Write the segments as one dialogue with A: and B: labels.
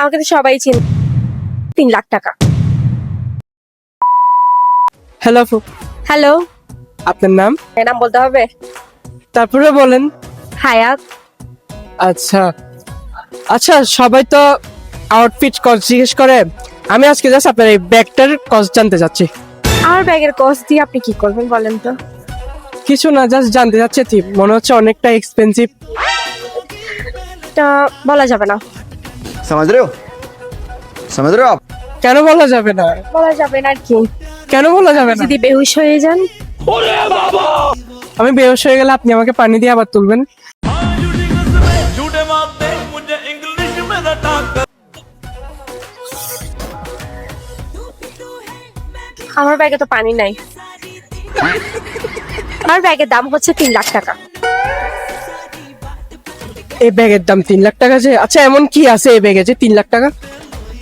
A: আমাকে তো সবাই চিনে। 3 লাখ টাকা।
B: হ্যালো আপু,
A: হ্যালো,
B: আপনার নাম?
A: নাম বলতে হবে?
B: তারপরে বলেন।
A: হায়াত।
B: আচ্ছা আচ্ছা, সবাই তো আউটফিট কস্ট জিজ্ঞেস করে, আমি আজকে জাস্ট আপনার এই ব্যাগটার কস্ট জানতে চাচ্ছি।
A: আমার ব্যাগের কস্ট দিয়ে আপনি কি করবেন বলেন তো?
B: কিছু না, জাস্ট জানতে চাচ্ছি, ঠিক মনে হচ্ছে অনেকটা এক্সপেন্সিভ।
A: এটা বলা যাবে না।
C: समझ रहे हो समझ रहे हो आप।
B: কেন বলা যাবে না?
A: বলা যাবে না আর কি?
B: কেন বলা যাবে না?
A: যদি বেহুশ হয়ে যান।
B: আমি বেहोश হয়ে গেলে আপনি আমাকে পানি দিয়ে আবার তুলবেন?
D: झूठे मारते मुझे इंग्लिश में रटा कर।
A: আমার ব্যাগে তো পানি নাই। আমার ব্যাগের দাম হচ্ছে 3 লাখ টাকা।
B: এই ব্যাগের দাম 3 লাখ টাকা? যে আচ্ছা, এমন কি আছে এই ব্যাগে যে 3 লাখ টাকা?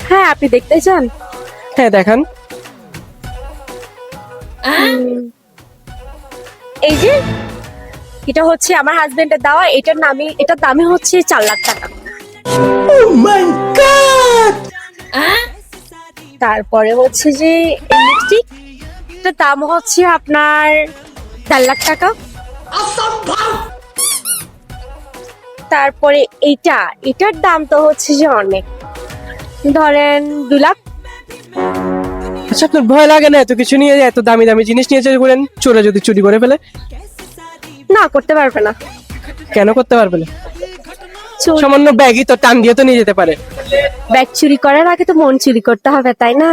A: হ্যাঁ, আপনি দেখতে চান?
B: হ্যাঁ, দেখান।
A: এই যে এটা হচ্ছে আমার হাজবেন্ডের দেওয়া, এটার দামই হচ্ছে 4 লাখ টাকা। তারপরে হচ্ছে যে লিপস্টিক, এটার দাম হচ্ছে আপনার 4 লাখ টাকা। তারপরে এটার দাম তো হচ্ছে যে অনেক, ধরেন 2 লাখ।
B: আচ্ছা, আপনার ভয় লাগে না এত কিছু নিয়ে, এত দামি দামি জিনিস নিয়ে চলে করেন, চোরে যদি চুরি করে ফেলে?
A: না, করতে পারবে না।
B: কেন করতে পারবে না?
A: চুরি-
B: সামান্য ব্যাগই তো টান দিয়ে তো নিয়ে যেতে পারে।
A: ব্যাগ চুরি করার আগে তো মন চুরি করতে হবে, তাই না?